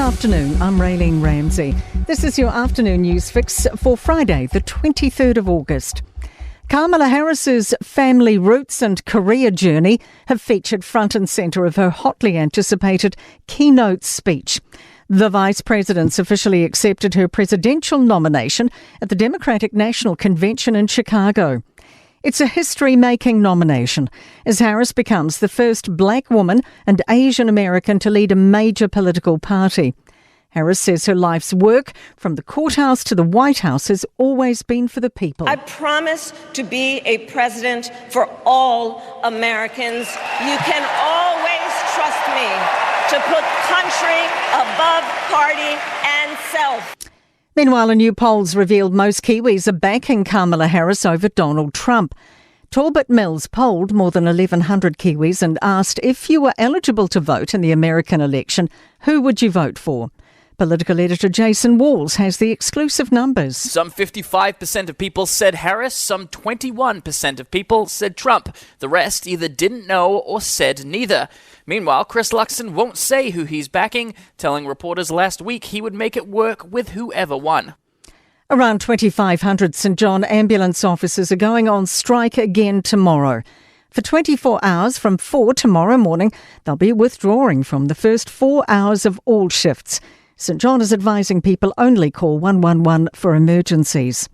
afternoon, I'm Raylene Ramsey. This is your afternoon news fix for Friday, the 23rd of August. Kamala Harris's family roots and career journey have featured front and centre of her hotly anticipated keynote speech. The Vice President's officially accepted her presidential nomination at the Democratic National Convention in Chicago. It's a history-making nomination, as Harris becomes the first black woman and Asian American to lead a major political party. Harris says her life's work, from the courthouse to the White House, has always been for the people. I promise to be a president for all Americans. You can always trust me to put country above party and self. Meanwhile, a new poll's revealed most Kiwis are backing Kamala Harris over Donald Trump. Talbot Mills polled more than 1,100 Kiwis and asked, if you were eligible to vote in the American election, who would you vote for? Political editor Jason Walls has the exclusive numbers. Some 55% of people said Harris, some 21% of people said Trump. The rest either didn't know or said neither. Meanwhile, Chris Luxon won't say who he's backing, telling reporters last week he would make it work with whoever won. Around 2,500 St John ambulance officers are going on strike again tomorrow. For 24 hours from 4 tomorrow morning, they'll be withdrawing from the first 4 hours of all shifts. St John is advising people only call 111 for emergencies.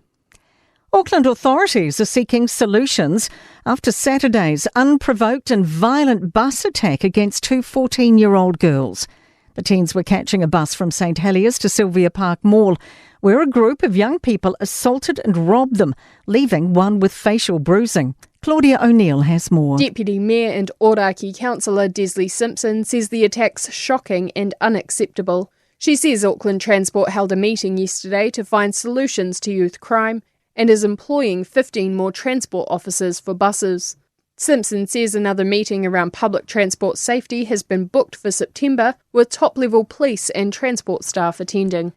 Auckland authorities are seeking solutions after Saturday's unprovoked and violent bus attack against two 14-year-old girls. The teens were catching a bus from St Heliers to Sylvia Park Mall, where a group of young people assaulted and robbed them, leaving one with facial bruising. Claudia O'Neill has more. Deputy Mayor and Ōrākei Councillor Desley Simpson says the attack's shocking and unacceptable. She says Auckland Transport held a meeting yesterday to find solutions to youth crime and is employing 15 more transport officers for buses. Simpson says another meeting around public transport safety has been booked for September, with top-level police and transport staff attending.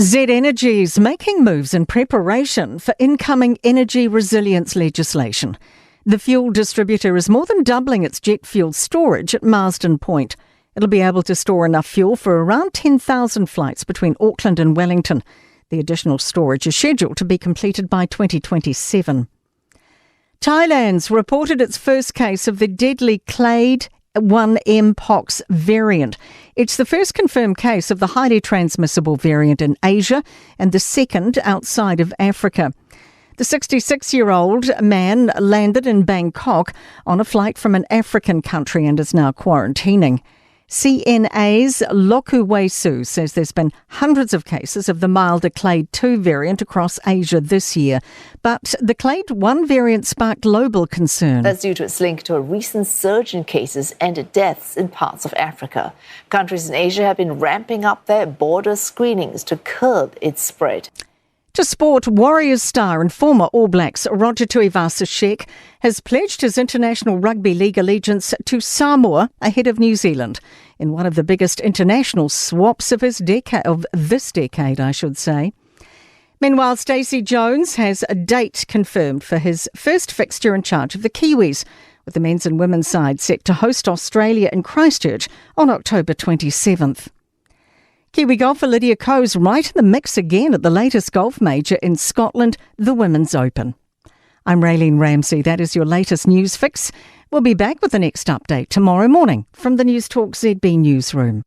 Z Energy is making moves in preparation for incoming energy resilience legislation. The fuel distributor is more than doubling its jet fuel storage at Marsden Point. It'll be able to store enough fuel for around 10,000 flights between Auckland and Wellington. The additional storage is scheduled to be completed by 2027. Thailand's reported its first case of the deadly clade 1M pox variant. It's the first confirmed case of the highly transmissible variant in Asia and the second outside of Africa. The 66-year-old man landed in Bangkok on a flight from an African country and is now quarantining. CNA's Loku Wesu says there's been hundreds of cases of the milder Clade 2 variant across Asia this year, but the Clade 1 variant sparked global concern. That's due to its link to a recent surge in cases and deaths in parts of Africa. Countries in Asia have been ramping up their border screenings to curb its spread. To sport, Warriors star and former All Blacks Roger Tuivasa-Sheck has pledged his International Rugby League allegiance to Samoa ahead of New Zealand in one of the biggest international swaps of this decade, I should say. Meanwhile, Stacey Jones has a date confirmed for his first fixture in charge of the Kiwis, with the men's and women's side set to host Australia in Christchurch on October 27th. Kiwi golfer Lydia Ko's right in the mix again at the latest golf major in Scotland, the Women's Open. I'm Raylene Ramsey. That is your latest news fix. We'll be back with the next update tomorrow morning from the Newstalk ZB newsroom.